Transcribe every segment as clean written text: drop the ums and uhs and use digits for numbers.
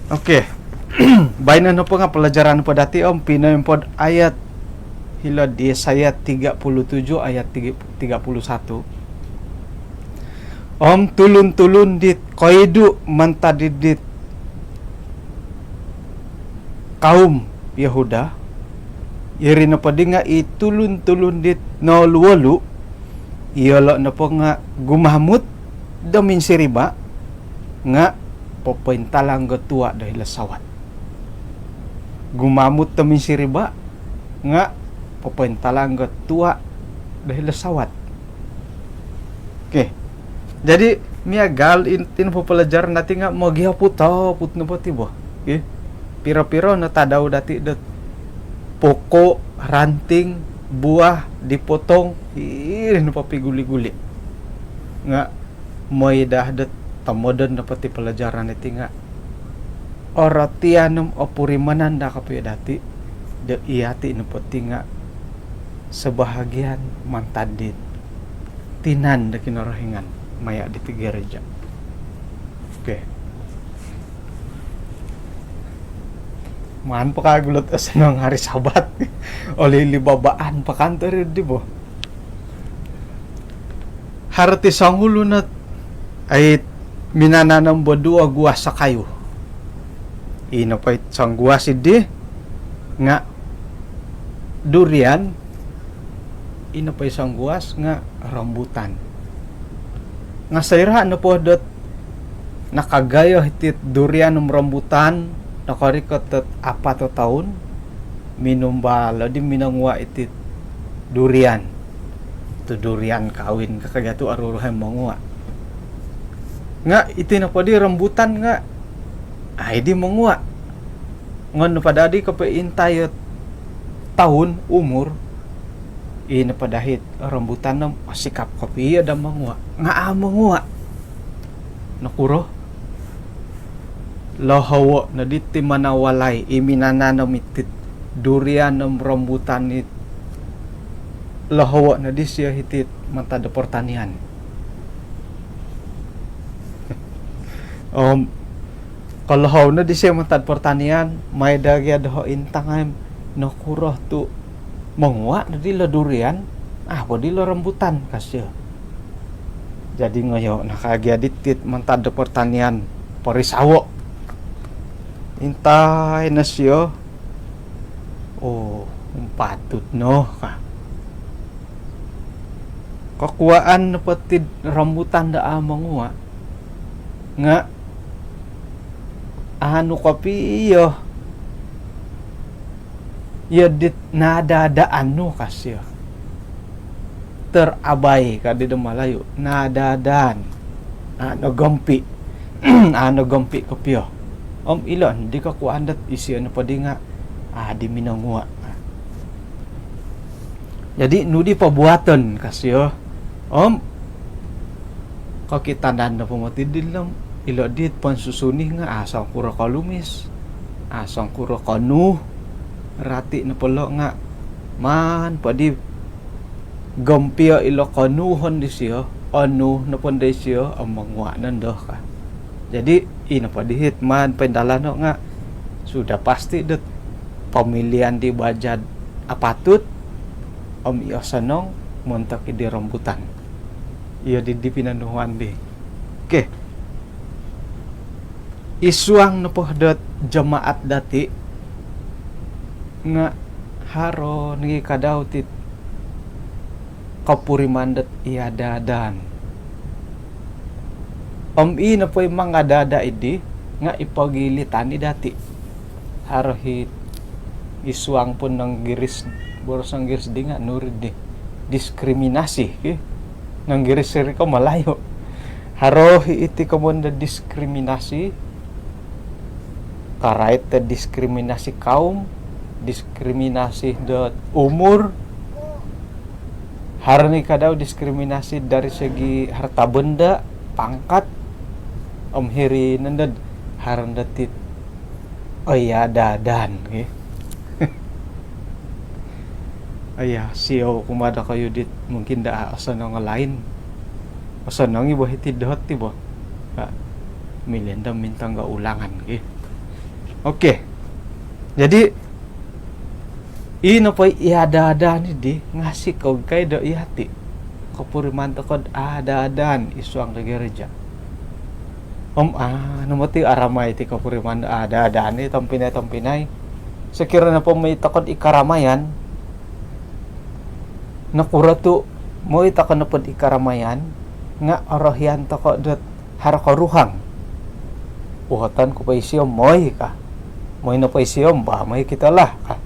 Oke. Baina no po nga pelajaran po dati om Pinoy pod ayat hila di Yesaya 37 ayat 31. Om tulun-tulun dit koidu mantadidit kaum Yehuda. Iri no po di nga itulun-tulun dit no luwalu. Iyolo no po nga gumamut damin siriba nga popentalang gatua dahil sawat. Gumamut tamin siriba nga popentalang gatua dahil sawat. Oke. Jadi miagal intin po pelajaran dati nga mo gihaput put no po tibo. Oke. Piro-piro na tadaw dati det poko ranting buah dipotong irin pa piguli-guli nga moy dah det tamodan na pati pelajaran iti nga oratianum opurimanan da kapuya dati de iati na pati nga sebahagian mantadit tinan da kinarahingan maya di gereja. Oke. Man pakagulot asa nang hari Sabat oleh libabaan pakantor di bo. Harti sanghulo na ay minananam bodua gua sa kayo. Ino pa sang gua di nga durian. Ino pa isang guas nga rambutan. Nga sayra na po dot nakagayo hitit durian rambutan nakarikot at 4 tahun minum bala di minangwa itit durian tu durian kawin kakagatu aruruhay mangwa nga iti na padi rambutan nga ay di mangwa ngon pada di kapaintay tahun umur ina padahit rambutan na sikap kapi ada mangwa nga mangwa nakuro lahawa na diti manawalay iminananam itit durian ng rambutan it lahawa na di siya hitit mantada pertanian. Kalahaw na di siya mantada pertanian may dagya daho intangay nakurah tu mangwa na di la durian po di la rambutan kasya. Jadi ngayo nakagya ditit mantada pertanian parisawo intay na siya patut no kakuaan na pati rambutan da amang nga ano kapi iyo yadit nadadaan no kasya terabay kadida malayo nadadaan ano gampi ano gampi kapiyo ilon di ka kuandat isi ano pa di nga di minangwa. Jadi nudi pabuatan kasi kakitanan na pumati dilam ilo dit pansusuni nga asang kura kalumis asang kura kanu rati na pala nga man padi gampia ilo kanuhon di siya anu na panday siya ang mangwa nandoh ka. Jadi ina padihit man pendalano nga sudah pasti det pemilihan di bajad apatut iya sanong montak di rambutan iya di pinanuhan di. Oke. Isuang na po det jemaat dati nga haro ngi kadaw tit kapurimandat iya dadan na po yung mga dada idi nga ipagilitan ni dati harohit iswang po ng giris boros ng giris di nga nurid di diskriminasi ng giris siri ko malayo harohi iti kamunda diskriminasi karait diskriminasi kaum diskriminasi dot umur harani kadaw diskriminasi dari segi harta benda pangkat hiri nandad harandatit dadan siyo kumada kayo dit mungkin da asa nga lain asa nang iba hitid dot tiba milenda mintang ga ulangan Oke. Jadi ino pa iada-ada ni di ngasih kau kay do ihati. Kapuriman takod ada-adan isuang da gereja. Namati aramay ti kapuriman ada-ada ni tampinay. Sekira na po may takod ikaramayan. Nakura to mo itakod na po ikaramayan nga arahian takod dat harakaruhang. Uhatan ko pa isiyom moy ka. Moy na pa isiyom ba may kita lah ka.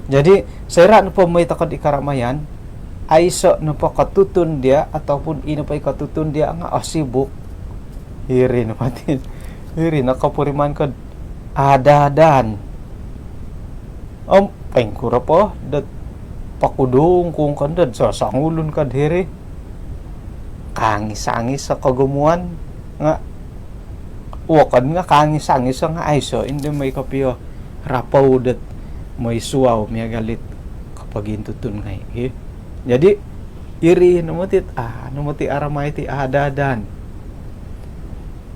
Jadi sera na po may takod ikaramayan ay so na po katutun dia ataupun ino pa katutun dia nga asibuk hiri na patin hiri na kapuriman kad adadan pengkura po dat pakudung kung kandad sa sangulun kad hiri kangis-angis sa kagumuan nga wakan nga kangis-angis nga ay so hindi may kapiyo rapaw dat may suwaw may galit kapag intutun ngay jadi iri namuti aramay ti adadan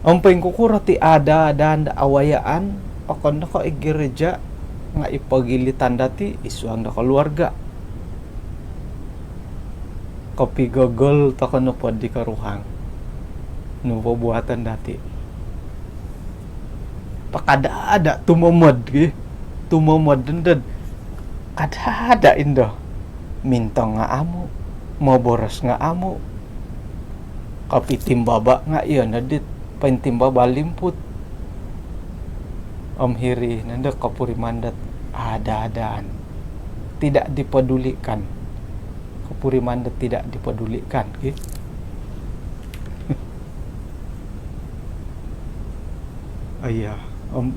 ang pengkukura ti adadan da awayaan akan naka igereja nga ipagilitan dati isuang da keluarga kopi gogol takon no pod di karuhang no buatan dati pakada tumomod dended ada indah minta nga amo mau boros nga amo kapi timbaba nga iya nadit pain timbaba limput hiri nanda kapurimandat ada-adaan tidak dipedulikan kapurimandat tidak dipedulikan ayah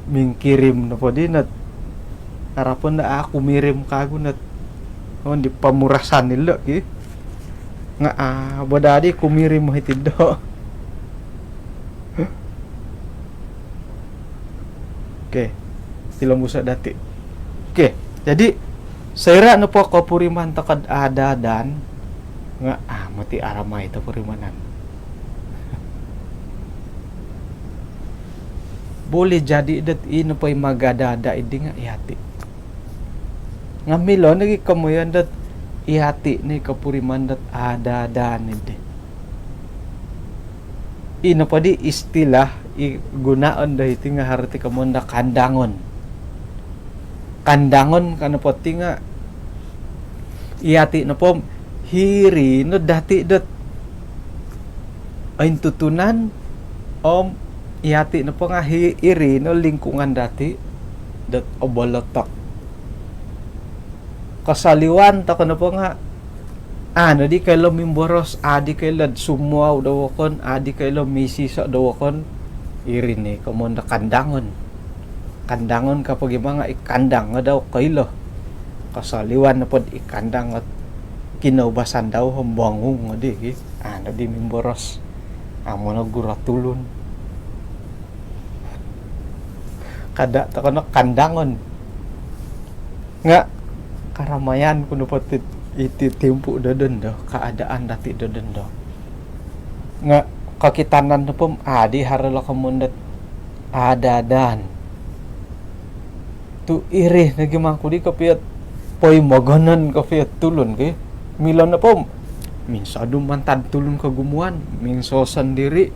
mingkirim na po din at harapan na ako mirim kago na di pamurasan nila nga badadi kumirim mo hitido. Oke, sila musa dati. Oke, jadi saya na po kapuriman takad adadan nga mati aramay ta purimanan. Boleh jadi dat ino pa'y magadada idi nga ihati. Nga milon lagi kamuyan dat ihati ni kapuriman dat ada nide. Ino pa di istilah igunaon da iti nga harti kamunda kandangon. Kandangon kana po ti nga ihati na po hiri no dati dat ayn tutunan ihati na po nga hiri no lingkungan dati dat obolotok kasaliwan ta na po nga di kayo mimboros adi kayo lad sumuaw daw kon adi kayo misisa daw kon irin kamon na kandangon kapag yung mga ikandang nga daw kayo kasaliwan na po ikandang at kinaubasan daw hambangong di di mimboros amo na guratulon kada ta na kandangon nga karamayan kuno patit iti tempo daden do keadaan dati daden do nga kakitanan na pom adi harala kamundat adadan tu iri nagimangku di kapiat poy maganan kapiat tulun kay milan na pom minsa dumantad tulun kagumuan minso sandiri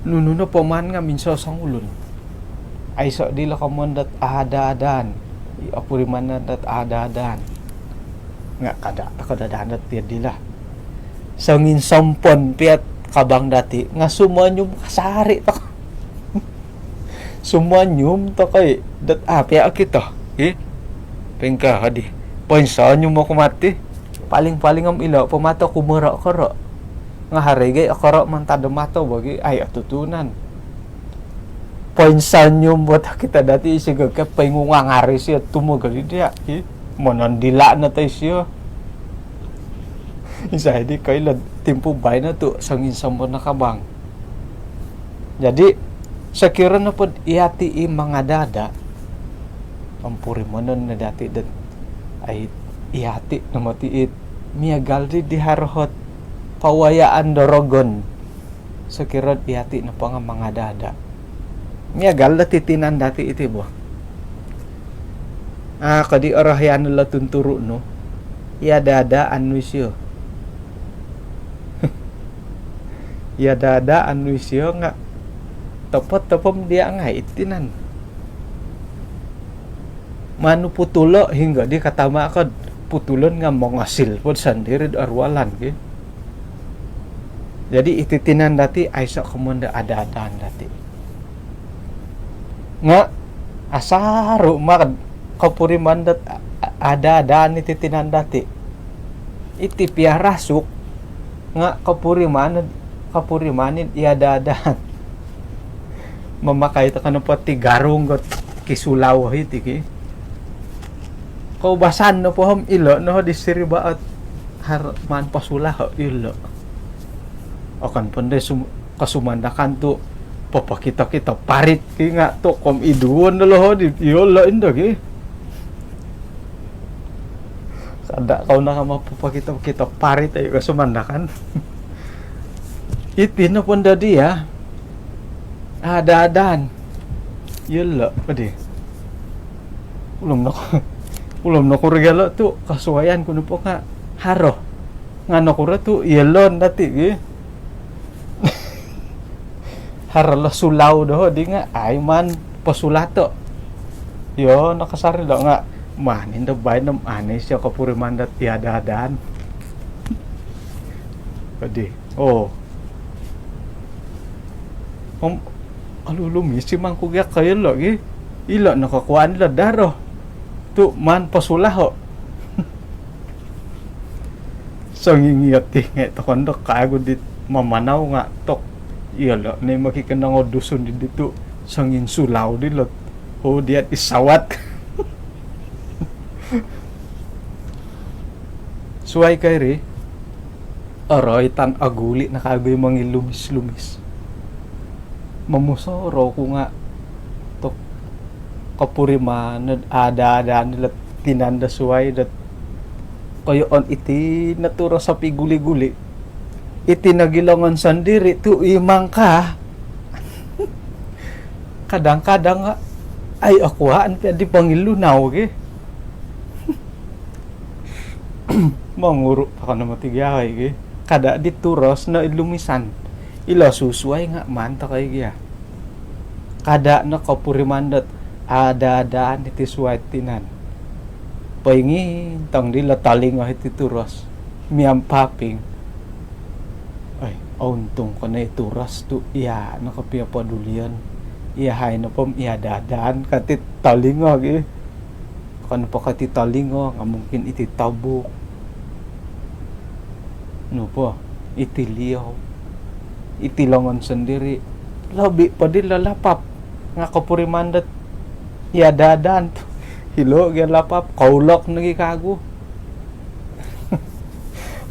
nuno na paman nga minso sangulun ay so dila kamundat adadan iapuriman na dat adadan nga kada dandat piat dila sangin sampon piat kabang dati nga sumanyum kasari ta sumanyum ta kay dat apya kita pengka hadi ponsa nyum mo kumati paling am ilo pamato kumura karo nga harigay akaro man tada mato bagi ay atutunan ponsa nyum buat kita dati sigag ka pengungang hari siya tumugali dia monandila na tayo siya isa hindi kayo timpo bay na to sangin sambo na kabang jadi sakira na po ihati mga dada pampuri mo nun na dati dat ay ihati na matiit miyagal di harhot pawayaan dorogon sakira ihati na po nga mga dada miyagal na titinan dati iti bo Kadi orahyan la tunturu no. Ya dadaan wisyo. Ya dadaan wisyo nga topom dia nga itinan. Manu putulo hingga di katama ka putulon nga mongasil pod sandiri arwalan ke. Jadi ititinan dati ay sa kumanda ada-adaan dati. Nga asaro makad kapuri mandat ada-adaan ititinan dati. Iti piarasuk nga kapuri manid iada-adaan. Mamakay ta kanang pati garong got kisulaw hiti ki. Kaubasan no pohom ilo no disiriba at man pasula ho ilo. Akan pandai kasumandakan tu papakita parit ki nga to kom iduon lo ho di ilo indo ki. Kada kau na mapapakita parit ay kasumandakan. Iti na punda dia ada-adaan ilo padi. Ulom na ko regalo tu kasuwayan kuno po nga haro ngano ko ra tu yelon dati gi haro la sulaw do di nga ay man pasulato yo nakasari do nga manin do bay nam anis yo kapuri mandat tiada-adaan padi alulumi si mangku gya kayo lo gi ilo nakakuan la daro tu man pasulaho so ngingiyat to kondo kago dit mamanaw nga tok iyala na makikanang dusun di dito sangin sulaw di lot diat isawat suway kay ri aroy tan aguli nakagoy mangilumis-lumis mamusoro ko nga kapuriman ada nila tinanda suway dat kayo on iti natura sa piguli-guli iti nagilangan sandiri tu imang ka kadang-kadang ay akuhaan pa di pangilunaw ke manguro pa ka na matigyahay ke kada di turos na ilumisan ila susuway nga man ta kay gya kada na kapuriman dat ada-adaan iti suwatinan paingin tang dila taling iti turas miampaping ay auntong ko na ituras tu iya nakapia padulian iya hay na pom iya dadaan katit taling kan pa katit taling nga mungkin iti tabuk no po iti liyaw iti longon sendiri labi pa di lalapap nga kapurimandat ya dadan hilo gyan lapap kaulok nagikago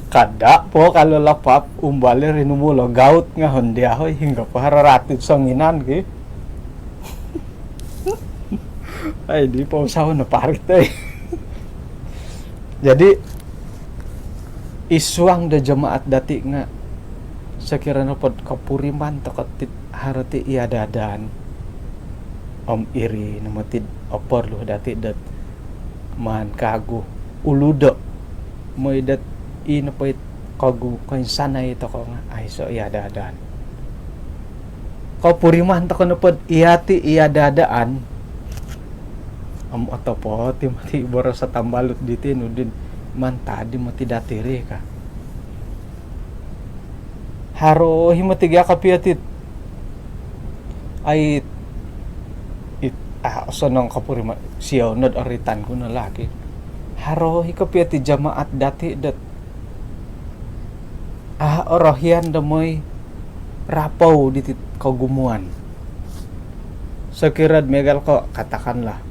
kada po kalau lapap umbali rinumulo gaut nga hondi ahoy hingga pa hararatid sanginan ki ay di pa usaw na parit ay jadi iswang da jamaat dati nga sakirana pod kapuriman takatit harati iya dadan iri namatid opor lo dati dat man kago uludo moy dat inapait kago kain sanay to ko nga ay so iya dadaan kapuriman to kono pod iyati iya dadaan ato po timati boro sa tambalot diti no din man tadi mati datire ka haro himatigya kapiatit ay so nang kapuriman siyaw nod aritan ko na laki haro hikapiati jamaat dati dat orahyan damoy rapaw di kagumuan sakirad megal ko katakanlah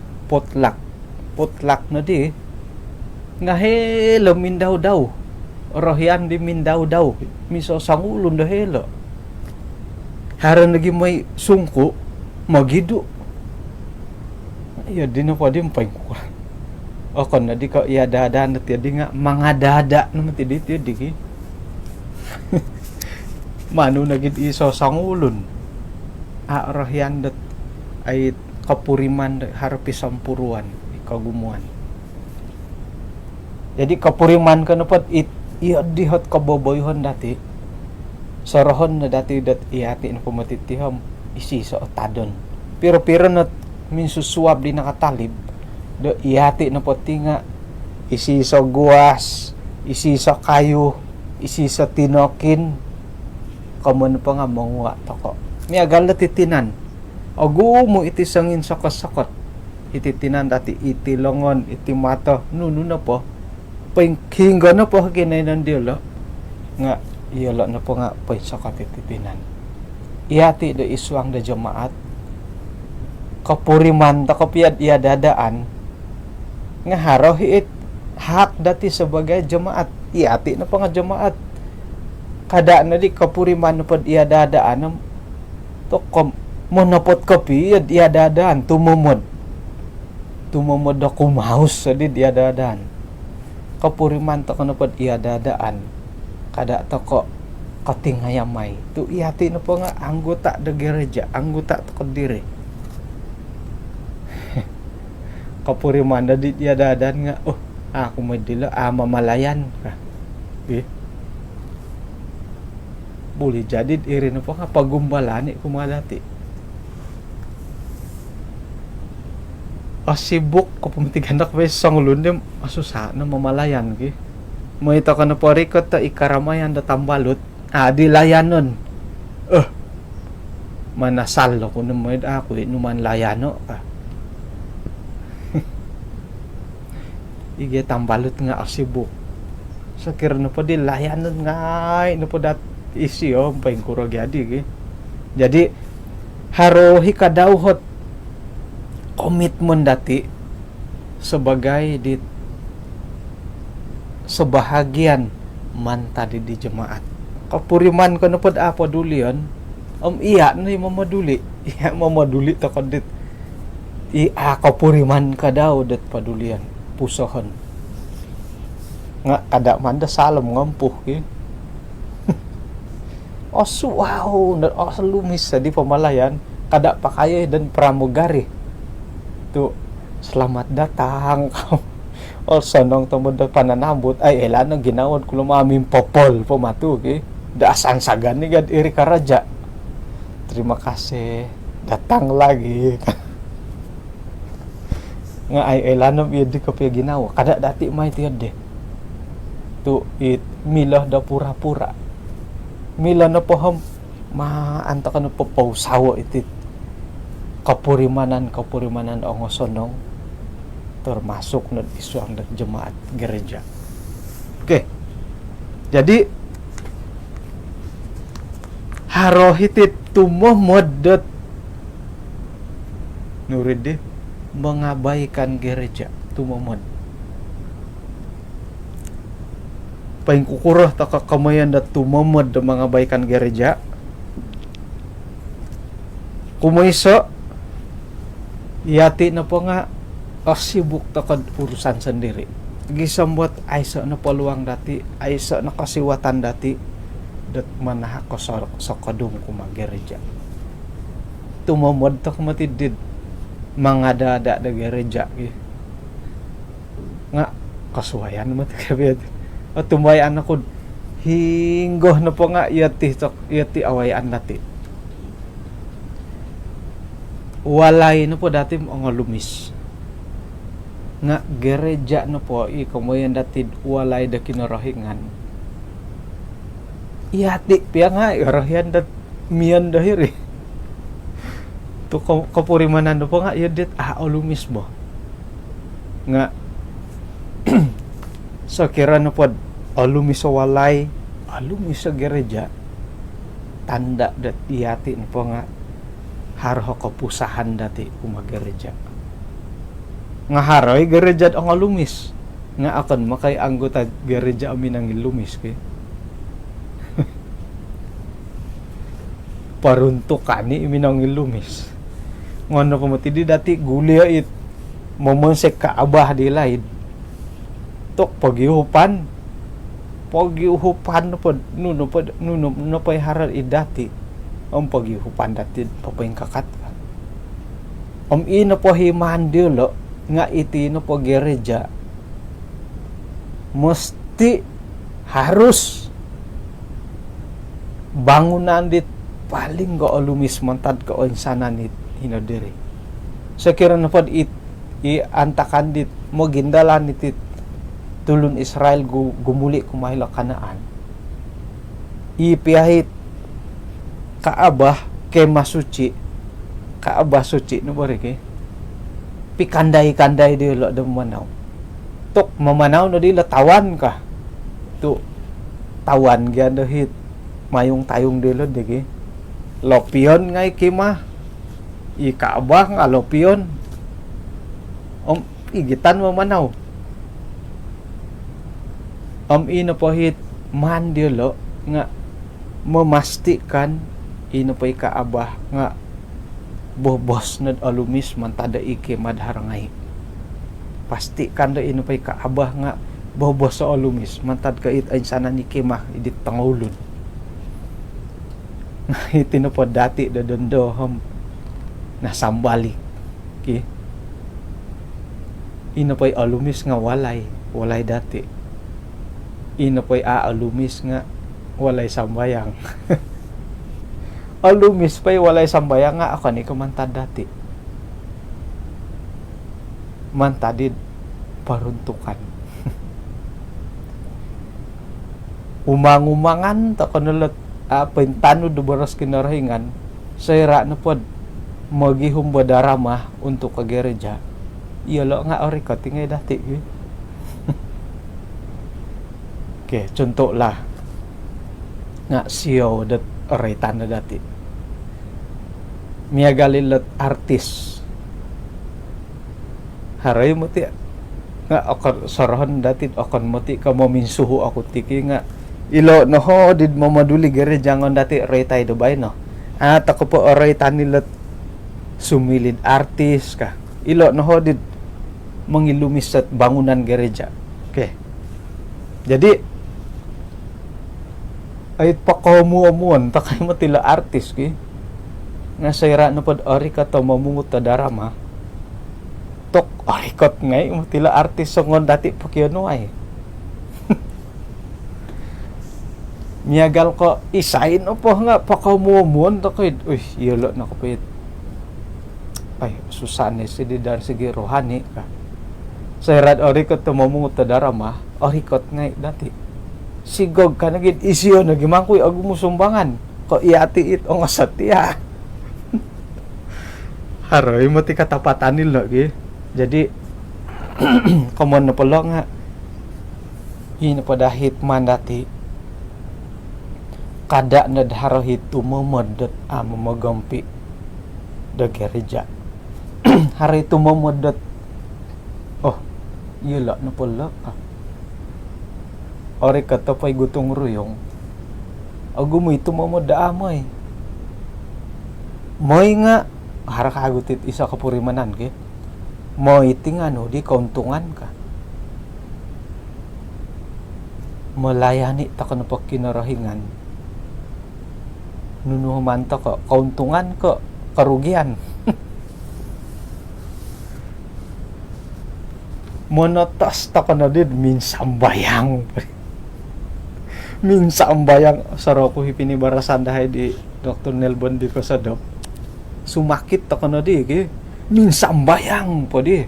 potluck na di nga helo mindaw daw orahyan di mindaw daw miso sangulon da helo haro nagi may sungko magido ya di na ko di mpay ko kon na di ka ya dada na ti di nga mga dada naman ti di ki manu nagid iso sangulon arahyan dat ay kapuriman harpi sampuruan kagumuan. Jadi kapuriman ka na pod iya dihot kaboboyhon dati. Sorohon na dati dat iati na pumatitihom isi sa otadon. Pero na minsusuab di nakatalib. Do iati na pod tinga isi sa guwas, isi sa kayo, isi sa tinokin. Kaman pa nga mongwa toko. Ni agal na titinan. Agu mo iti sangin sakot-sakot. Ititinan dati iti longon, iti mato. Nuno na po. Pahingga na po kinay ng dilo. Nga, iyalo na po nga sakot ititinan. Iati do iswang da jamaat. Kapuriman ta kapiad iya dadaan. Nga haraw hiit hak dati sebagai jamaat. Iati na po nga jamaat. Kada na di kapuriman na po iya dadaan. Tokom monopot kapi iya dadaan tumumod ako maus sa di iya dadaan. Kapuriman to na pod iya dadaan kada to ko katinghayamay tu iati na po nga anggota da gereja, anggota to kadiri. Kapuriman da di iya dadaan nga ako madila mamalayan ka. Boleh jadi iri na po nga pagumbalani ko mga dati. Sibuk ko pumitigan na kwes sang lundim asusa na mamalayan ki. Mo ito ka na po rikot ta ikaramayan da tambalot. Di layanon. Manasalo ko na mo ako numan layano ka. Ige tambalot nga sibuk. Sakir na po di layanon nga na po dat isi paing kurag yadi ki. Jadi harohi kadauhot komitmen dati sebagai di sebahagian mantadi di jemaat. Kapuriman ko na pod apa dulion iya na mamaduli. Iya mamaduli to kadit. Kapuriman ka daw dat padulian pusohon. Nga kada man da salom ngampuh ki. Wow, lumis sa di pamalayan kada pa kayo dan pramugari. Tu selamat datang. Sonong tumod da pananambot ay elan ang ginawad ko lumaming popol pamatu ki. Daasang sagan ni gad iri karaja. Terima kasih, datang lagi. Nga ay elan ang di ko pa ginawa. Kada dati may tiyad de. Tu milah da pura-pura. Mila na po maanta ka na po pausawa iti kapurimanan ang osonong termasuk na isuang na jemaat gereja. Oke. Jadi harohitit tumomodot nurid mengabaikan gereja tumomod. Paing kukuroh ta kakamayan da tumamod da mga baikan gereja. Kumayso iati na po nga sibuk ta kad urusan sendiri. Gisambot aysa na peluang dati, aysa na kasiwatan dati dat manahak ko sa kadung kuma gereja. Tumamod ta kumatidid mga dada da gereja nga kasuwayan mo ta kabid. Tumayan ako hinggoh na po nga yati awayan dati. Walay na po dati mga lumis. Nga gereja na po ikamoyan dati walay da kinarahingan. Iyati piya nga irahian dat miyan dahiri. To kapurimanan na po nga yadit lumis mo. Nga so kira na po alumis sa walay, alumis sa gereja, tanda dat iyati na po nga harho kapusahan dati kumagereja. Nga haroy gereja ang alumis. Nga akan makay anggota gereja amin ang ilumis kay. Paruntukan ni imin ang ilumis. Ngono pa matidi dati gulia it momonsek kaabah di laid. Tok pagiuhupan na po nuno pa'y haral idati ang pagiuhupan dati papaing kakat ina po himan dilo nga itino po gereja mesti harus bangunan dit paling go lumis mantad ko insanan it hinodiri. Sekira na pod i antakan dit mo gindalan itit tulun Israel gumuli kumahila Kanaan. Ipiyahit kaabah kemah suci, kaabah suci no bari ke. Pikandai-kandai di lo demanaw. Tok mamanaw no di tawan ka. Tu tawan gyan hit mayong tayong dilo digi lopion ngay kima ikaabah nga lopion igitan mo manaw ino po hit man dilo nga memastikan ino po ikaabah nga bobos nad alumis man tada iki madharangay pastikan do ino po ikaabah nga bobos sa alumis mantad ka it ay sana ni kima idit pangulon itino po dati dodondo nasambalik okay? Ino po'y alumis nga walay dati ino po'y alumis nga walay sambayang alumis po'y walay sambayang nga ako ni kumantad dati mantadid paruntukan umang-umangan ta kanulot pintano dubaras kinarahingan sayra na pod magihum badarama untuk ka gereja iyalo nga ori ko tingay dati okay, contoh lah nga siyo dat oray tanda dati miyagalilot artis haray mo ti nga ako sarahan dati akon mo ti ka maminsuho ako tiki nga ilo no ho did mo maduli gereja ngon dati retay Dubai no at ako po oray tanilot sumilid artis ka ilo no ho did mangilumis at bangunan gereja okay jadi ay pakomu-amuan takay matila artis ki nga sayra na pod ori ka to mamungot ta darama tok ori kot ngay matila artis so ngon dati pakyono ay miyagal ko isain po nga pakamumon takoy uy iyolo na ko pit ay susane si didar sige rohani ka sayrad ori ko tumamungot ta darama ori kot ngay dati sigog ka nagid isyo nagimangkoy ag musumbangan ko iati it ong asatya haroy mo ti katapatan nilo gi jadi komon na pala nga hinapadahit man dati kada nadharo hitu memodot mamagampi da gereja hari itu memodot oh iyala na pala ori kata pa'y gutong ruyong agu mo ito mamoda amoy moy nga harakagutit isa ka purimanan ke moy tingano di kauntungan ka malayani ta ka na kinarahingan nunuhuman to ko kauntungan ko karugian monotos to ko na din minsan bayang saro ko hipinibarasan dahay di Dr. Nelbon di ko sa dok sumakit to ko na di minsan bayang po di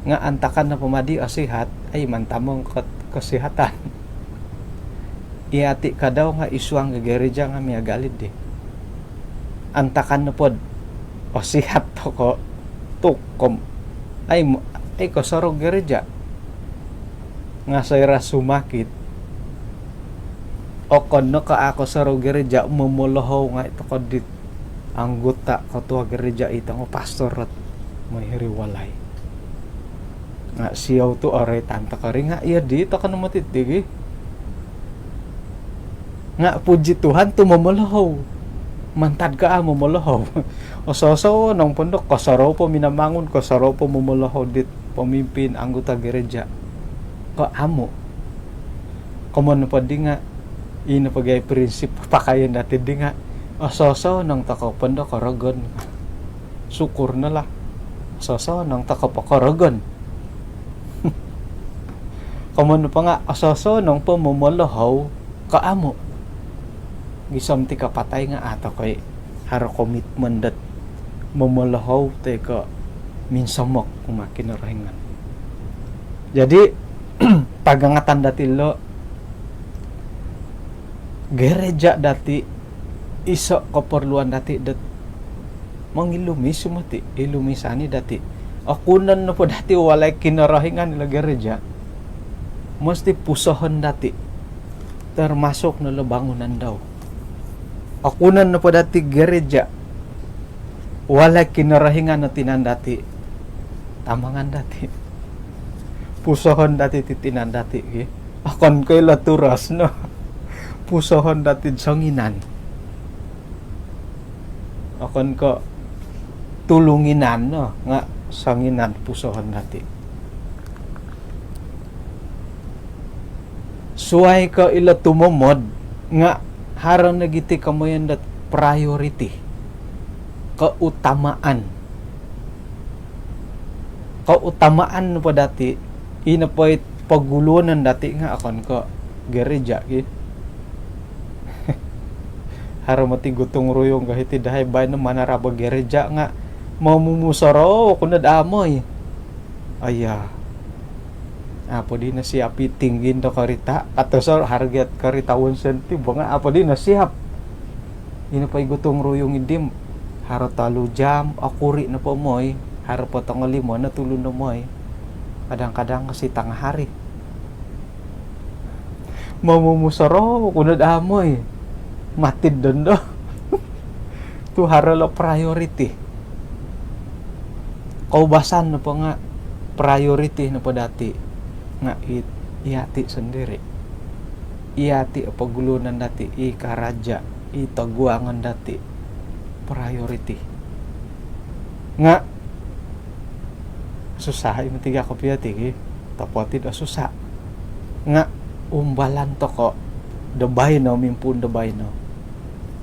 nga antakan na pamadi asihat ay mantamong kasihatan iati ka daw nga isuang gereja nga miyagalid di antakan na pod o sihat to ko tukom ay ko sarong gereja nga sayra sumakit o kono ka ako sarong gereja mumulahaw nga ito ko dit anggota ko tuwa gereja ito nga pastor at may hiriwalay nga siyaw to aray tanta ka rin nga iya dito ka naman titigi nga puji Tuhan tu mamalahaw mantad ka mamalahaw o so nang pondok kasaraw po minamangon kasaraw po mamalahaw dit pamimpin anggota gereja ko amo komon pa di nga ina pagay prinsip pakayan natin di nga o so nang takaw pondok karagon sukur na lah Sosonong takapakaragan. Kamano pa nga asosonong pamamalahaw kaamo. Gisam ti kapatay nga ato kay haro commitment dat mamalahaw te ka minsamok kumakinarahingan. Jadi pagangatan dati lo gereja dati iso keperluan dati dat mangilumis sumati ilumisani dati akunan na po dati walay kinarahingan nila gereja mesti pusohon dati termasuk na bangunan daw akunan na po dati gereja walay kinarahingan na tinan dati tamangan dati pusohon dati titinan dati akon ko'y laturas no pusohon dati sanginan akon ko tulunginan no nga sanginan pusohon dati suway ka ila tumomod nga harang nagiti kamoyan dat priority kautamaan pa dati ina po pagulunan dati nga akon ko gereja harang mati gutong ruyong kahit dahay bay na manaraba gereja nga mamumusaro kunad amoy aya apo di na siap itinggin do karita katosor harget karita 1 sentimo nga apo di na siap ina pay gutong ruyong idim haro talo jam akuri na po moy haro po tong 5 na tulo na moy kadang-kadang kasi tanga hari mamumusaro kunad amoy matid doon do tu haro lo priority kaubasan na po nga priority na po dati nga iati sendiri iati pagulunan dati ikaraja itaguangan dati priority nga susah yung tiga ko piyati tapotid susah nga umbalan to ko dabay no mimpun dabay no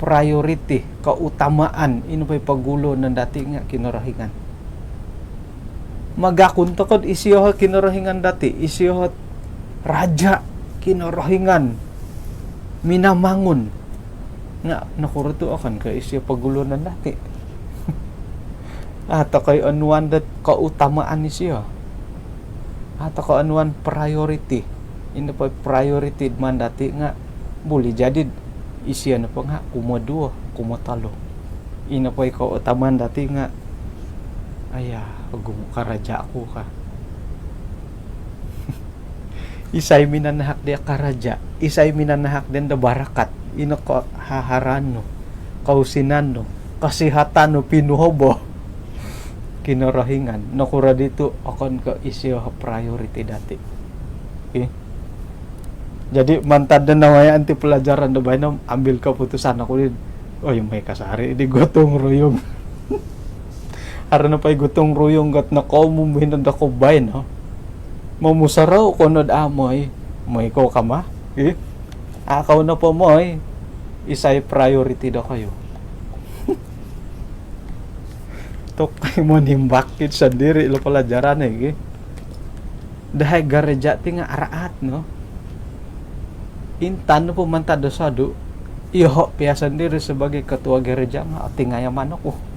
priority kautamaan ino pa'y pagulo ng dati nga kinarahingan magakuntakod isiyohot kinarahingan dati isiyohot raja kinarahingan minamangon nga nakuruto akan ka isiyo pagulunan dati ato kay anuan dat kautamaan isiyo ato ka anuan priority ino pa priority man dati nga buli jadi isiyo na pa nga kumadua kumatalo ino pa kautamaan dati nga aya karaja ako ka isay minanahak dia karaja isay minanahak din da barakat ino ko haharano kausinano kasihatano pinuhobo kinarahingan nakura dito akon ka isyo priority dati jadi mantad na nawaya anti pelajaran da bayi ambil keputusan ako din may kasari di gotong ruyong harana pa'y gutong ruyong gat na ko mumuhinan da ko bay no mamusaraw ko nod amoy may ko kama akaw na po moy isay priority da kayo tok kay mo nimbakit sa diri ilo palajaran dahay gareja ti nga araat no intan po man tado sadu iho piyasan diri sebagai ketua gereja nga tingayaman ako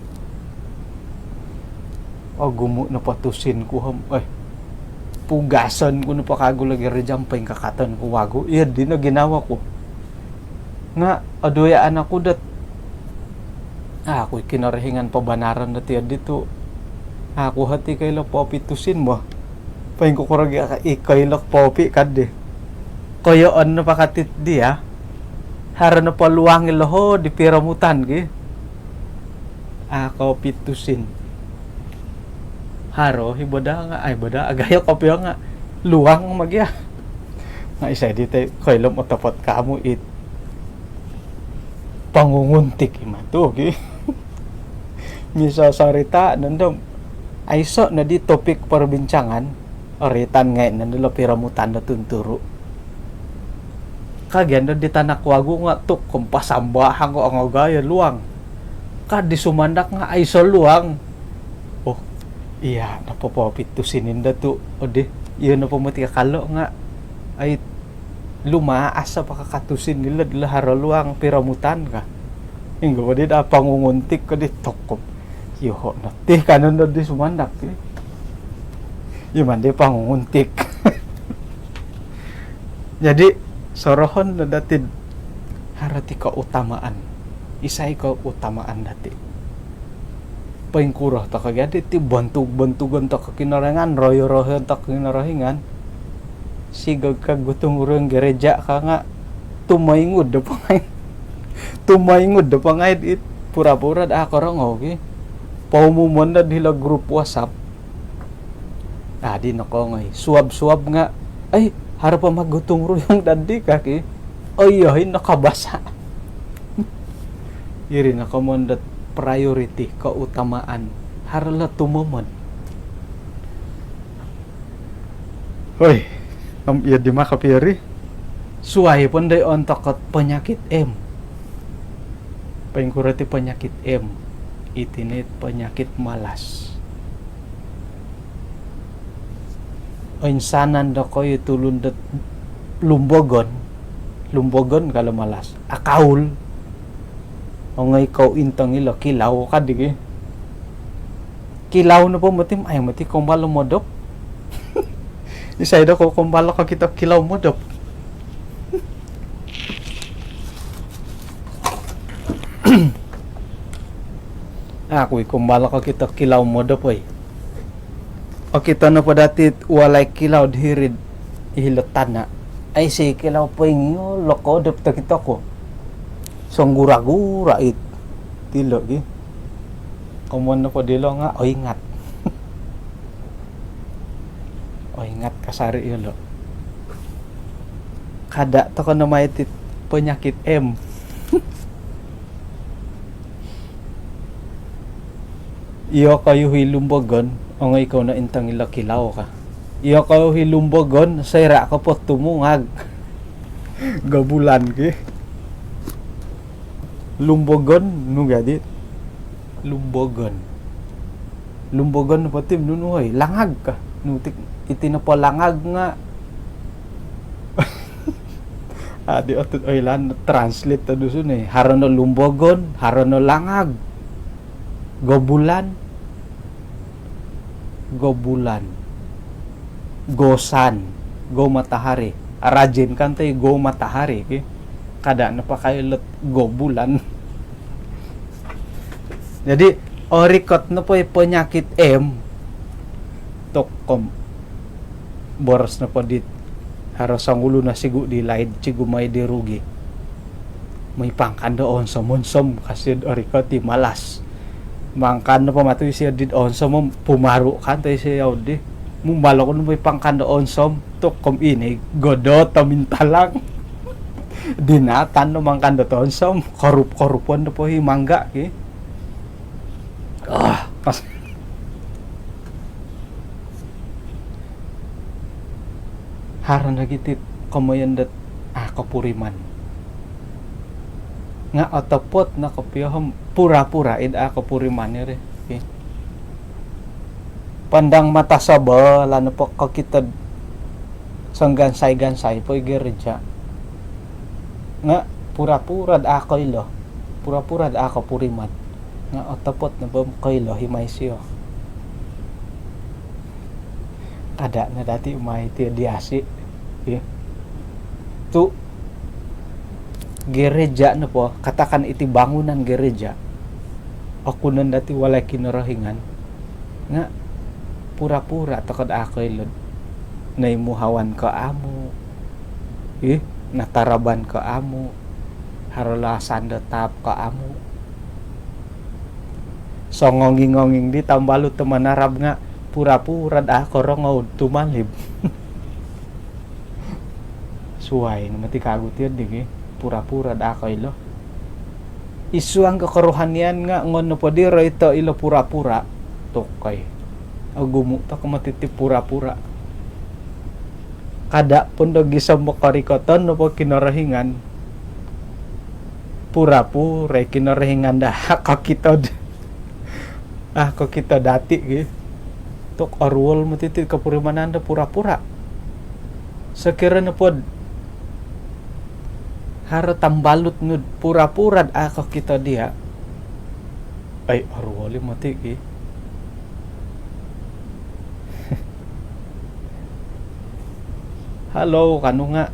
gumo na patusin ko pugasan ko na pakagulo gerejang pa yung kakatan ko wago di na ginawa ko nga adoyaan ako dat ako kinarahingan pabanaran dati dito ako hati kay la popitusin mo paing ko kuragi ikay la popi kadde koyoon na pakatit di hara na paluangin laho di piramutan ako pitusin haro hiboda nga boda agayo kopyo nga luwang magya nga isa dito kailom otapot kamo pangunguntik imato misa sarita nandom aiso na di topik perbincangan oritan ngayon nandalo piramutan na tunturo kagyan na di tanak wago nga tuk kumpasambahan ko ang agaya luwang kad di sumandak nga aiso luwang iya napopopit tu sininda tu ode iya napomati kalau nga ay lumaas sa pakakatusin nila dila haraluang piramutan ka hingga pa din pangunguntik ka di tokom yoho na ti kanon na di sumandak man di pangunguntik jadi sorohon na dati harati kautamaan isay kautamaan dati paingkurah tak kagadi ti bantu-bantugan tak kinarangan royo-royo tak kinarahingan sigag kagutong urang gereja ka nga tumaingod da pangay it pura-pura da ako rang okay paumumon na dila group WhatsApp di nako ngay suwab-suwab nga ay harap pa magutong urang dandi kaki ay nakabasa iri nakamondat priority, keutamaan harala tumomon hoy iya di maka piri suai pun day ontok penyakit M paingkurati penyakit M itinit penyakit malas insanan da koy tulundet lumbogon kalau malas akaul ongay ikaw intang ilo kilaw ka digi kilaw na po matim ay mati kumbalo modop isay da ko kumbalo ka kita kilaw modop ako kumbalo ka kita kilaw modop ay o kita na po dati walay kilaw dhirid ihilotan na ay si kilaw po yung loko dop ta kita ko songgura-gura it tilo gi komon na po dilo nga o ingat kasari yun lo kada to ka na maitit penyakit M iyo kayo hilumbagon o nga ikaw na intang ilakilaw ka iyo kayo hilumbagon sayra ka po tumungag gabulan ki lumbogon nugadi lumbogon pati nunuhay langag ka nutik itinapa langag nga di otot oilan translate ta dusun harano lumbogon harano langag gobulan gosan go matahari arajin kan tay go matahari kada napakailat go bulan jadi orikot na po penyakit M tokom boros na po dit haros ang ulo na sigu di laid sigu may dirugi may pangkan doon sa monsom kasi orikot ti malas mangkan na po matuy siya dit on sa mong pumaru kan tayo siya di mumbalo ko na may pangkan doon som tokom ini godot tamintalang dinatan no mangkan doon som korup-korupon na po himangga pas haran lagi tit kamayan dat kapuriman nga otopot na kapiyahom pura-pura kapuriman ni re pandang mata saba lano po kakita sanggansay-gansay po igereja nga pura-pura ako ilo pura-pura ako puriman nga otapot na bom kailo himay siyo kada na dati umay ti diasi tu gereja na po katakan iti bangunan gereja ako nan dati walay kinarahingan nga pura-pura takod ako ilo naimuhawan ka amo nataraban ka amo harolasan datap ka amo so ngonging di tambalo temanarab nga pura-pura ako rongaw tumalib suway namati kagut yun di pura-pura ako ilo isu ang kakaruhanian nga ngon po di ito ilo pura-pura tokay agumu ta kumatiti pura-pura kada pundog gisam mo karikoton no po kinarahingan pura-pura kinarahingan dah kakitod ko kita dati tok arwol matitit kapurimananda pura-pura sekiranya pod haro tambalut nud pura-pura ako kita dia ay arwoli mati halo kanu nga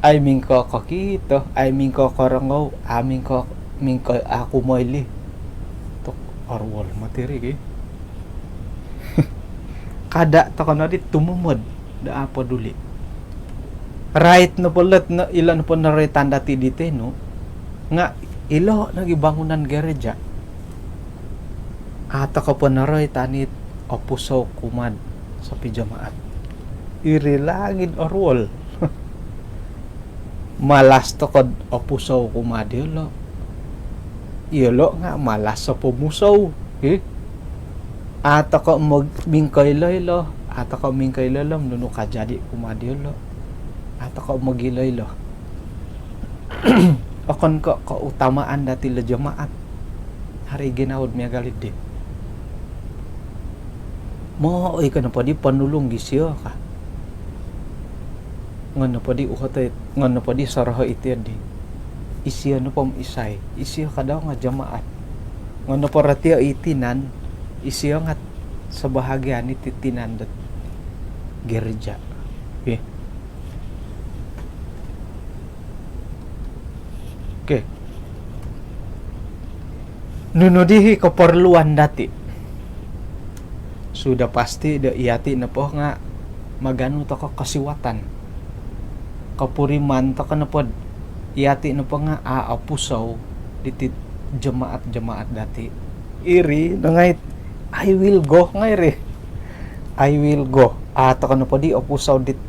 ay mingko ko kito ay mingko korongaw aming ko mingko ako moili tok arwol matiri kada to kana di tumumod da apa duli right na pulat na ilan po na tanda ti dite no nga ilo nagibangunan gereja ata ko po na tanit opuso kumad sa pijamaat irilangin orwol malas to kod opuso kumad ilo nga malas sa pumuso ata ko mingkoy lo ata ko mingkoy lo nuno ka jadi kumad ata ko magiloy lo akon ko kautamaan dati la jamaat hari ginawad miya galit di mo ay ka na pa di panulong gisyo ka ngano pa di uhatay ngano pa di saraha iti di isiya no pam isay isiya ka daw nga jamaat ngano pa ratiya itinan isiya nga sa bahagya ni titinan dat gereja okay nunudihi keperluan dati sudah pasti da iyati na po nga magano to ka kasiwatan kapuriman to ka na pod iyati na po nga aapusaw diti jemaat dati iri na ngay I will go ngay re I will go to ka na po di apusaw dit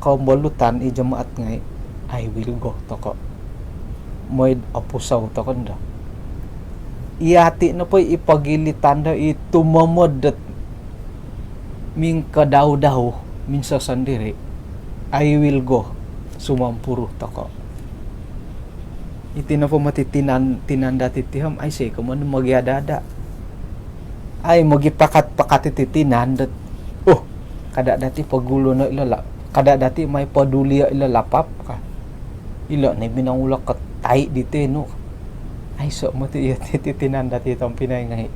kaumbalutan i jemaat ngay I will go to ko mo'y apusaw to kanda iyati na po ipagilitan da itumamod ming kadaw-daw minsa sandiri I will go sumampuro tako iti na po tinanda titiham ay say kuman magyadada ay magipakat-pakat titinan dat kada dati pagulo na ilala kada dati may paduli ilalapap ka ilo na binangulak ka tay dito no ay so mati titinan dati itong pinay ngahi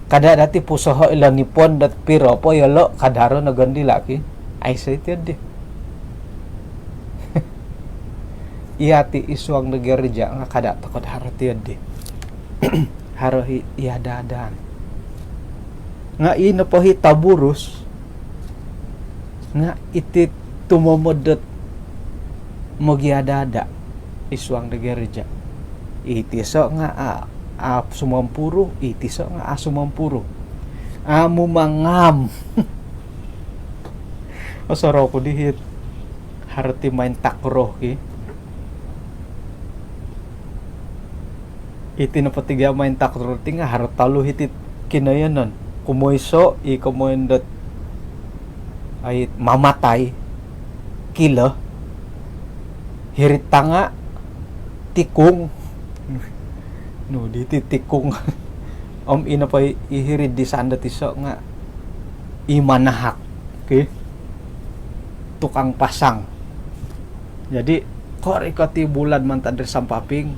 kada dati pusoho ilan nipon dat piro po yolo kadaro na gandi laki ay sa ito di iyati iswang na gereja nga kada takot harati di harohi iyadadaan nga ina po hitaburus nga iti tumomodot magyadada iswang na gereja iti so nga sumampuro iti so nga sumampuro mumangam osoro ko dihit harti main takro iti napatigya main takro tinga hartalo hitit kinayanan kumoyso kumoyndot ay mamatay kilo hirita nga tikong no di titikong ina pa ihirid di sanda tiso nga imanahak tukang pasang jadi kori kati bulan man tader sampaping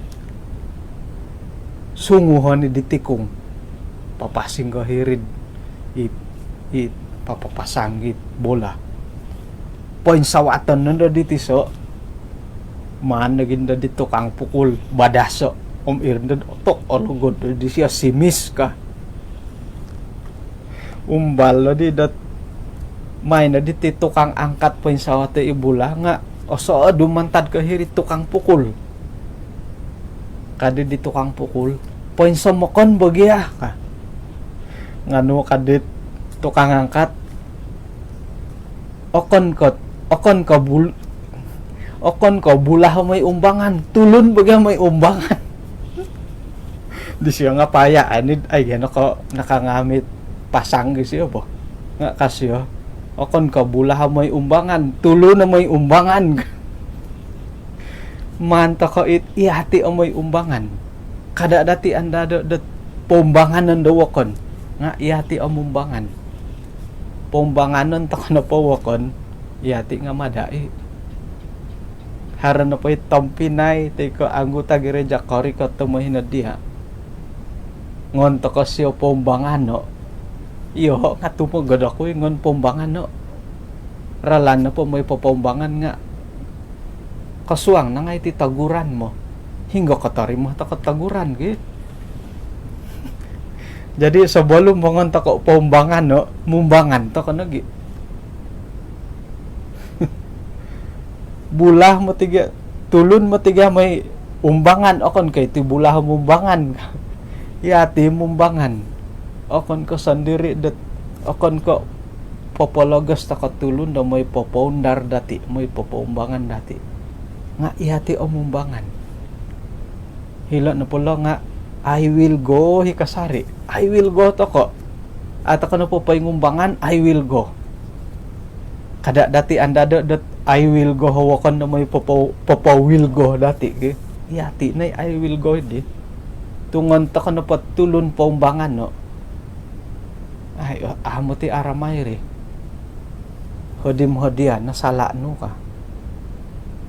sunguhan ni ditikong papasing ka hirid papapasang bola poin sawatan nanda ditiso man naging da dito kang pukul badaso irndan otok olugod di siya simis ka umbal di dat may na di tukang angkat poin sawate ibula nga oso dumantad ka hiri tukang pukul kadi di tukang pukul poin somokon bagya ka ngano kadit tukang angkat okon ko bulah may umbangan tulun bagya may umbangan di siya nga paya anid ay gano ko nakangamit pasang siya po nga kasyo okon ko bulah may umbangan tulun na may umbangan manta ko ihati may umbangan kada dati anda dat pumbangan ng dawakon nga iyati amumbangan. Pumbanganon ta na po wakon, iyati nga madai. Haran na po itampinay, tiko anggota gereja kori ko tumuhin na diha. Ngon to ko siya pumbangano. Iyo nga tumugod ako ngon pumbangano. Ralan na po may papumbangan nga. Kasuang na nga iti taguran mo. Hingga katari mo ta kataguran gi. Jadi sebelum mongon ta ko pumbangan no, mumbangan to kana gi. Bulah mo tiga tulun mo tiga may umbangan okon kay ti bulah mumbangan. Yati mumbangan. Okon ko sandiri det okon ko popologas ta katulun da may popondar dati, may popombangan dati. Nga ihati umumbangan. Hila na pula nga I will go hikasari. I will go to ko. At ako na po paingumbangan, I will go. Kada dati anda dat I will go hawakan na may popo will go dati. Ihati na I will go di. Tungon ta ko na patulon paumbangan no. Ay amo ti aramay re. Hodim hodian nasala no ka.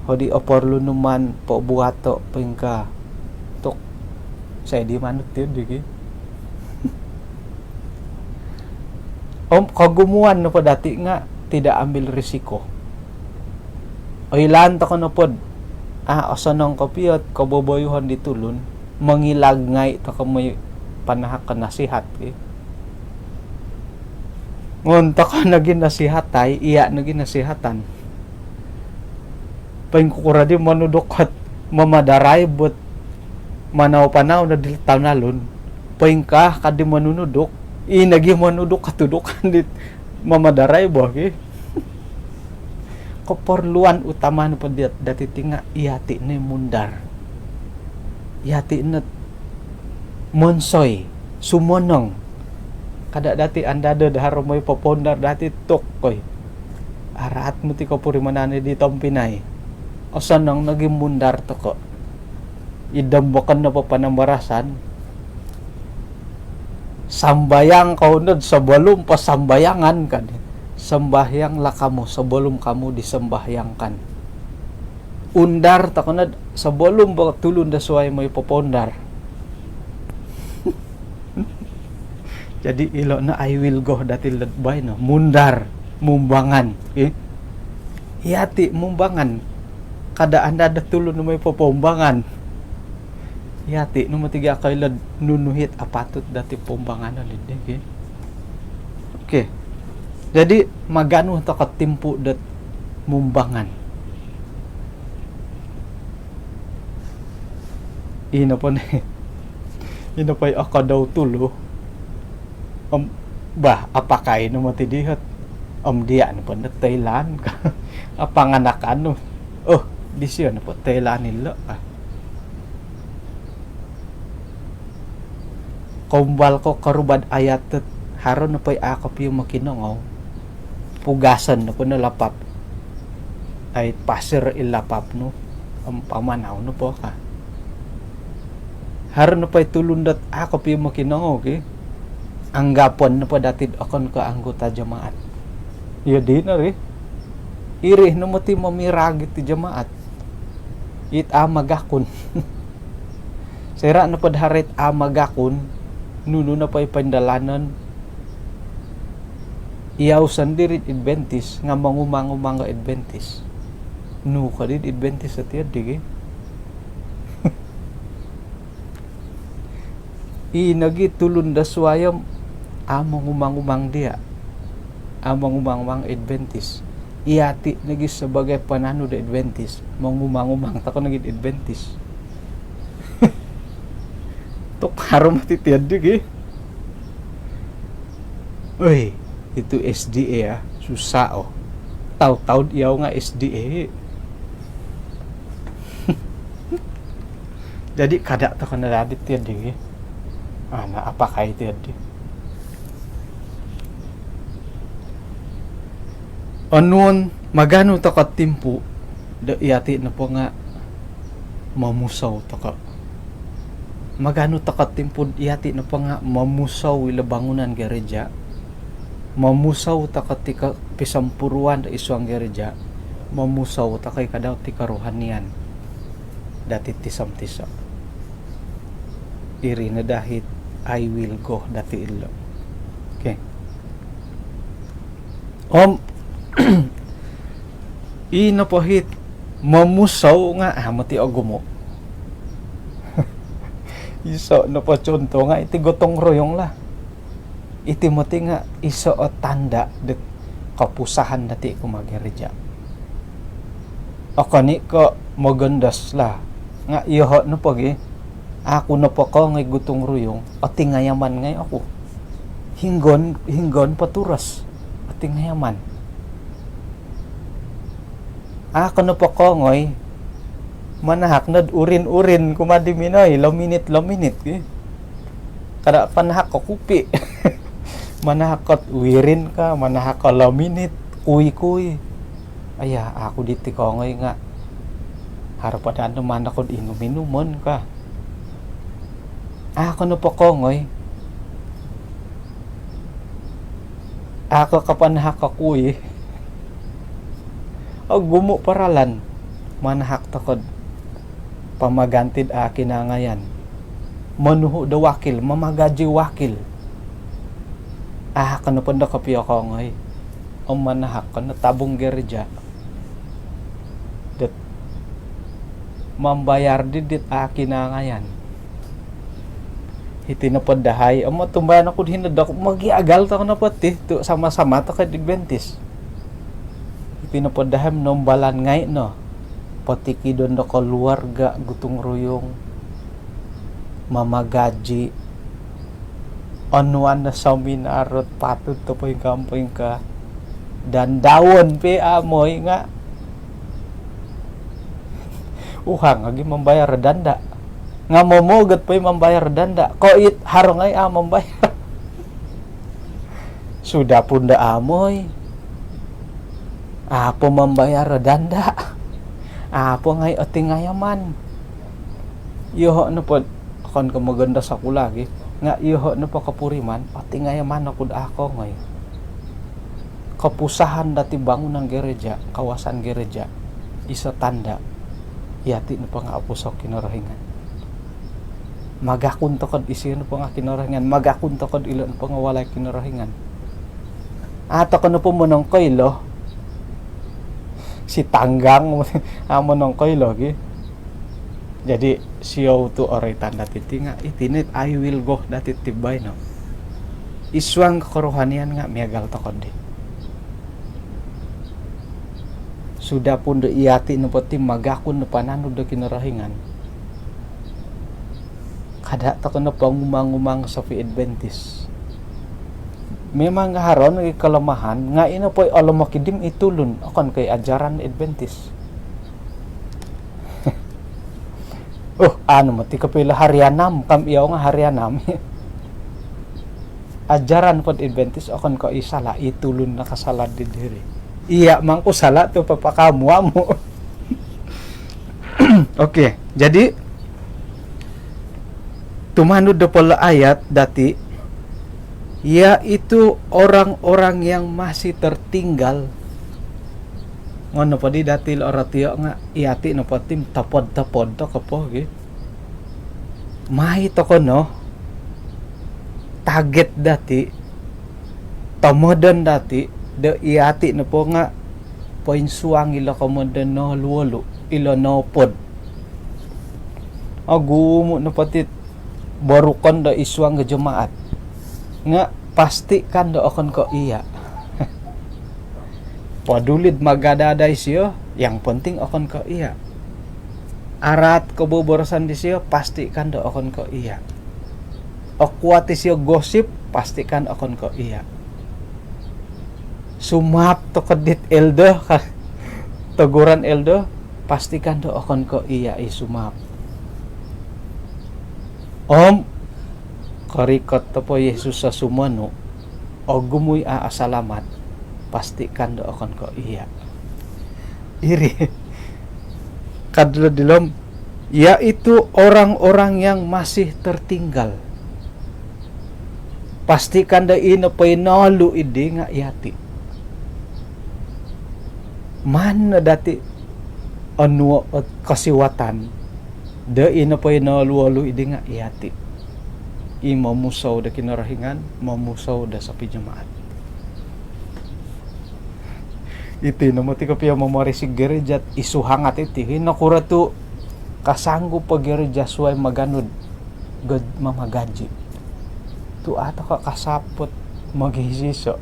Hodi oporlo numan po buhato pingka tok saya di manut yun digi. Kagumuan na po dati nga tidak ambil risiko. O ilan ta ko na po osanong kopiyot kaboboyuhan di tulon mangilagngay ta ko may panahak ka nasihat ngunta ka naging nasihatay iya naging nasihatan paing kukura di manudok at mamadaray but manaw-panaw na dilitaw nalon paing ka kadi manunudok inagi manudok katudukan dit mamadaray buhagi keperluan utama na po dati tinga iyati na mundar iyati na monsoy sumonong kada dati anda do daharo mo'y popondar dati tokoy araat mo ti kapuri manani di Pinay o sanang naging mundar to ko idambakan na pa panambarasan sambayang kaunod sa balong pasambayangan kan sambahyang lakamo sa balong kamu disambahyangkan undar ta kunad sa balong ba tulon da suay may popondar jadi ilo na I will go dati ladbay no mundar mumbangan hiyati mumbangan kada anda datulon na may popombangan hiyati no matiga kay lad nunuhit apatot dati pombangan ulit okay jadi magano ta katimpo dat mumbangan ino po ino pa ako daw tulo apakay no matidihat diyan po na Thailand apanganakan no disyon po Thailand nila kumbal ko karubad ayat haron na po'y akap yung makinongaw pugasan na po nalapap ay pasir ilapap no ang pamanaw no po ka haron na po'y tulundat akap yung makinongaw ang gapon na po datid akon ko anggota jamaat yun na rin iri no mo ti mamiragit ti jamaat it amagakon sira na padharit amagakon nuno na pa'y pandalanan iyaw sandirit Adventist nga mangumanga Adventist no ka din Adventist at yan digi inagi tulun da swayam amang umang dia amang umang Adventist iyati nagi sebagai panano da Adventist mangumang tako nagi Adventist tok harum titiad digi oy itu SDA ya susah tahu-tahu iyaw nga SDA jadi kada ta kana radit tiad digi na apa kay tiad di anon magano ta katimpo da iyati na po nga mamusaw ta ka magano takatimpod iyati na pa nga mamusaw ila bangunan gereja, mamusaw takatika pisampuruan da iswang gereja, mamusaw takay kadaw ti karuhanian dati tisam-tisa iri na dahit I will go dati ilo. Okay. Inapahit mamusaw nga mati agumo. Iso na pa chunto nga iti gotong royong la. Iti mati nga iso o tanda de kapusahan dati kumagereja. Ako ni ko magandas la nga iho na pagi ako na pa ko ngay gotong royong ati ngayaman ngay ako. Hinggon paturas ati ngayaman. Ako na pa ko ngay manahak nad urin-urin kumadiminoy laminit kada panahak ko kupi manahak ko wirin ka manahak ko laminit kuy aya ako diti ko ngay nga harapan naman ako inuminumon ka ako na pa ko ngay ako kapanahak ko kuy gumo paralan manahak takod pamagantid akin na ngayan manuho da wakil mamagaji wakil kano pa da kapiyo ko ngay ang manahak ka na tabong gereja dat mambayar didit akin na ngayan hiti na padahay ang matumbayan ako hinadak magiagal ta ko na pati to sama-sama ta kay Adventist hiti na padahay nombalan ngay no pati kidon da keluarga gutong royong mamagaji anuan na seminarot patut to po yung kampoy ka dan dawon pe amoy nga uhang lagi membayar danda nga momogat po yung membayar danda ko it harong ay membayar sudah pun da amoy po membayar danda po ngay ating ngayaman iho na po akon ka maganda sa kulagi nga iho na po kapuriman ating ngayaman ako ngay kapusahan dati bangun ng gereja kawasan gereja isa tanda yati na pa nga apusok kinarahingan magakuntakod isi na pa nga kinarahingan magakuntakod ilo na pa nga walay kinarahingan ato ko na po munong koylo si tanggang amo nong koy lagi jadi siyo to oray tanda titi nga itinit I will go dati tibay no iswang karuhanian nga miagal takod di sudah pun do iyati no pati magakon no panano do kinarahingan kada ta ko na pangumang-umang sa Adventist memang haron ng kalamahan nga ina po alam makidim itulon akon kay ajaran Adventist ano mati kapila harianam kam iyaw nga harianam ajaran pod Adventist akon ko isala itulon na kasalad diri iya man ko sala to papakamwa mo okay jadi tumanod do pala ayat dati yaitu orang-orang yang masih tertinggal ngono pa di dati oratio nga iati no patim tapod-tapod to kapo gi mai to kono target dati tamodan dati de iati no po nga poin suang ilo komodan no luolo ilo no pod agumo no patit barukan da iswang ga jemaat nga pasti kan do akon ko iya padulid magadaday siyo yang penting akon ko iya arat keboborosan di siyo pasti kan do akon ko iya okwati siyo gosip pasti kan akon ko iya sumap to kedit eldo teguran eldo pasti kan do akon ko iya sumap karikot to po Yesus sa sumano o gumuy asalamat pastikan do akon ko iya iri kadlo dilom yaitu orang-orang yang masih tertinggal. Pastikan da ina painalu ide nga yati. Mana dati anu kasiwatan da ina painalu ide nga yati. Mamusaw da kinarahingan, mamusaw da sa pijamaat. Iti namati ko piya mamari si gerejat isu hangat iti. Hinakura tu kasanggup pa gereja suay maganod mamagaji. Tu ato ka kasapot maghisiso.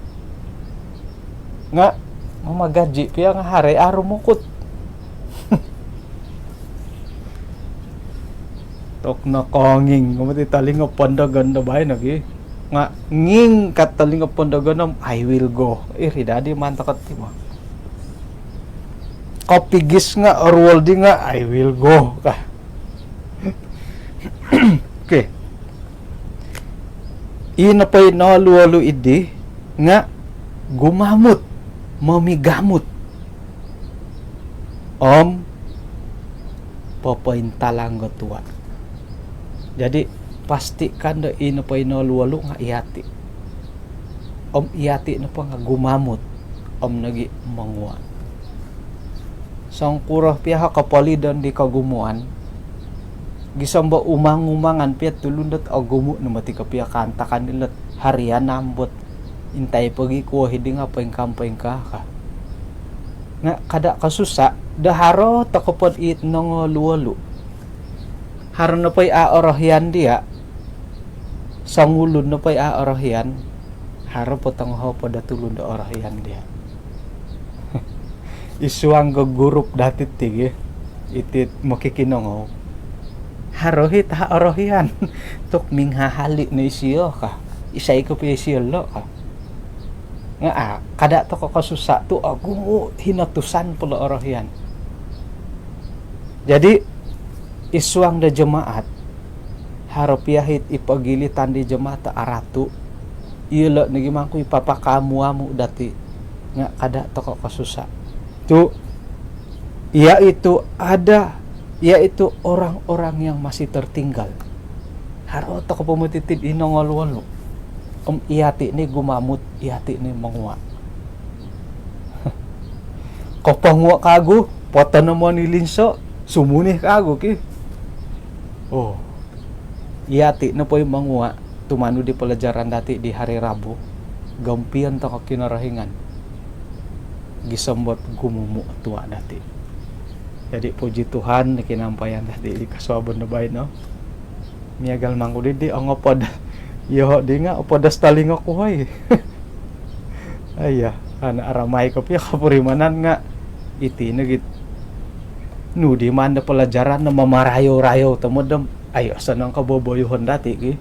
Nga mamagaji piya nga hari arumukot. Tok na konging kumati talinga pandagan na bahay nagi nga nging kat talinga pandagan I will go dadi mantakat ti mo kopigis nga or worlding nga I will go ka. Okay, ina pa'y naluwalo idi nga gumamot mamigamot papaintalang gatua. Jadi pastikan da ina pa inaluwalo nga iyati. Iyati na pa nga gumamot. Nagi manguan. Sang kurah piha kapalidan di kagumuan. Gisamba umang-umangan piya tulundat agumu na mati ka piya kantakan nilat harian nambot. Intay pagi kuha hidi nga paingkampay ka. Nga kada kasusa daharo takapod it nang luwalo. Haron na pa'y aorohyan dia sangulod na pa'y aorohyan haro po tangho po datulod na orohyan dia. Isuang gurup datit tige itit makikinongo harohit aorohyan tok ming hahali na isiyo ka isay ko pa isiyo lo ka nga kada to kasusa to agumo hinatusan pula orohyan. Jadi isuang da jemaat harap yahit ipagilitan di jemaat aratu ila nagimangko ipapakamu dati nga kada toko kasusa tu yaitu orang-orang yang masih tertinggal haro toko pumutitid inongol-walo iyati ni gumamut iyati ni mangwa kopangwa kagu poto namo ni linso sumunih kagu ki iyati na po yung mangwa tumano di pelajaran dati di hari Rabu gampian ta kinarahingan gisambot gumumu tua dati. Jadi puji Tuhan kinampayan dati di kaswabon na bay no miagal mangudi di ang opod yo di nga opod staling ako hoy. Aya ana aramay ko piya kapurimanan nga iti nagit no di man na pelajaran na mamarayo-rayo tamodam ayo sanang kaboboyohon dati ki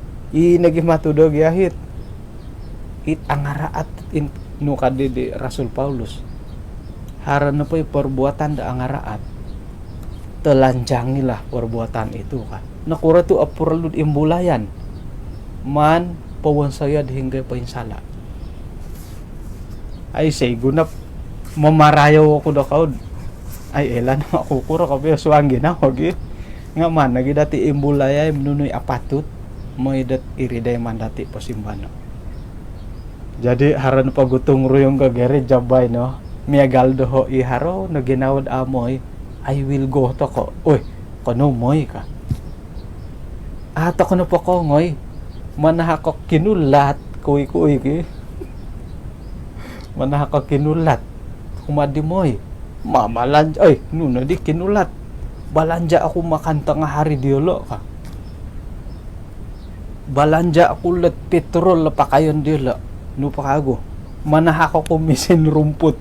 naging matudog yahit angaraat no kadi di Rasul Paulus haran na po'y perbuatan da angaraat telanjangilah perbuatan itu ka nakura tu apuralud imbulayan man pawan saya hingga painsala ay say gunap mamarayo ako da kaud ay elan ako kura kabe suang ginawa gi nga man nagi dati imbulaya menunuy apatut moidat iriday man dati pasimbano. Jadi haran pagutong ruyong gagere jabay no miagal doho iharo naginawad amoy I will go to ko oy kano moy ka ato ko na po ko ngoy manahakok kinulat kuy ki manahakok kinulat kumadi moy mamalanja ay nuno di kinulat balanja ako makanta nga hari diolo ka balanja ako let petrol pa kayon diolo no pa kago manahako ko misin rumput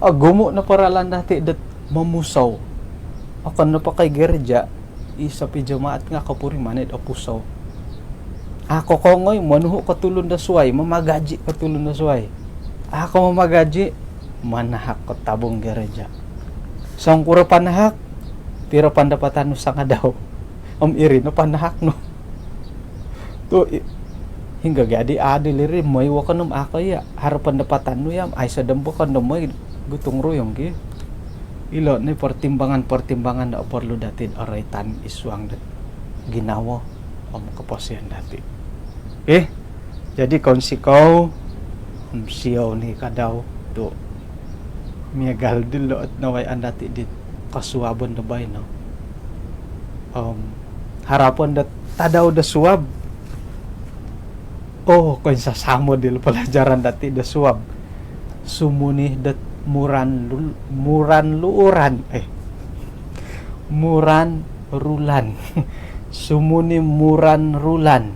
agumo na paralan dati dat mamusaw akan na pa kay gerja isa pijamaat nga kapuri manid apusaw ako ko ngoy manuho katulon da suway mamagaji katulon da suway ako mamagaji manahak ko tabong gereja sangkura panahak pero pandapatan no sanga daw iri no panahak no to hingga gadi adiliri moy wakanum ako ya harapan dapatan no yam ay sa dambo kan no moy gutong ruyong ki ilo ni pertimbangan na perlu dati oraitan iswang dat ginawa kaposian dati. Okay, jadi konsi kau siyaw ni kadaw to miagal dilo at naway an dati dit kasuwabon na bay no. Harapan dat tadaw da suwab. Oh, kung sasamo dil pelajaran dati da suwab. Sumunih dat muran rulan. Sumuni muran rulan.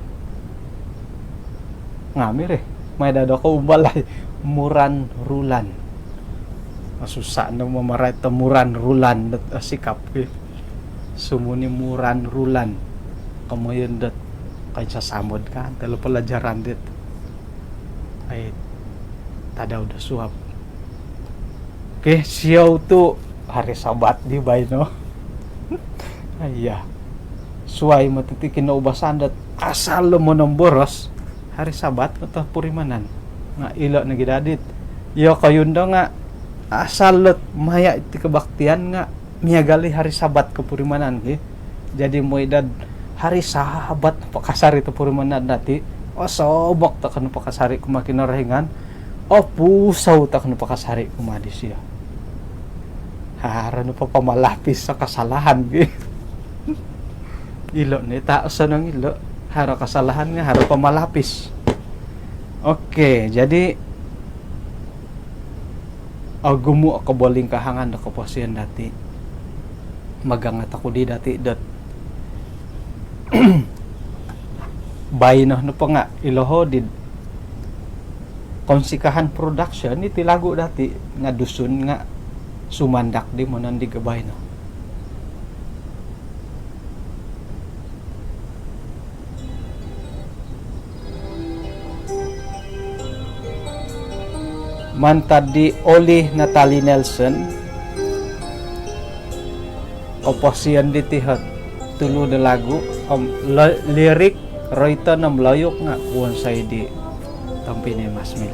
Ngamir may dado ko ubalay muran rulan. Masusa na mamaray ta muran rulan dat sikap sumuni muran rulan. Kamoyon dat kay sasamod ka talo pelajaran dit ay tadaw da suwab. Okay, siyaw to hari Sabat di bay no. Ayya. Suway matitikin na ubasan dat asal mo ng boros hari Sabat kata purimanan nga ilo na gidadit. Yo kayun daw nga asal lot maya iti kabaktian nga miyagali hari Sabat ka purimanan ki. Jadi mo edad hari Sabat pakasari to purimanan dati. O sobok ta kanu pakasari kumakinorahingan. O pusaw ta kanu pakasari kumadi siya. Hara no pa pamalapis sa kasalahan gi. Ilo ni taos ng ilo hara kasalahan nga hara pamalapis. Oke, jadi gumu ako boling kahangan na kaposian dati. Magangat ako di dati dot bayi no pa nga iloho di konsikahan production iti lagu dati nga dusun nga sumandak di mo nandi gabay no. Mantad di Oli Natalie Nelson oposian di tihat tulu de lagu lirik roita na melayok nga kuwan say di tampi ni Mas Mil.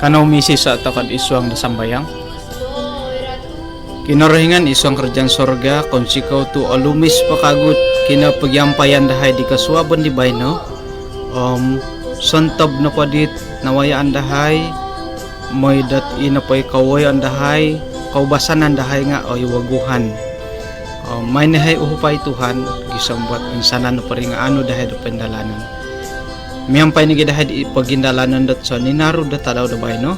Kanaw misis sa takad iswang nasambayang kinarahingan iswang kerjaan sorga konsikaw tu alumis pakagut kina pagyampayan dahay di kasuwaban di bayno sontob na padit nawaya andahay may dat ina pay kawoy andahay kaubasan andahay nga oy waguhan. May nahay uhupay Tuhan gisambat insanan no pari nga ano dahay do pendalanan. Miyang pay ni dahay di pagindalanan dat so ninaro dat tadaw da bay no.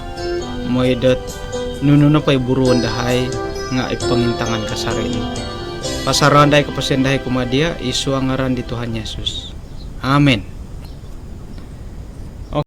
May dat nuno na pay buruan dahay nga ipangintangan ka sarili. Pasaran dahay kapasen dahay kumadia isu ang ngaran di Tuhan Yesus. Amen.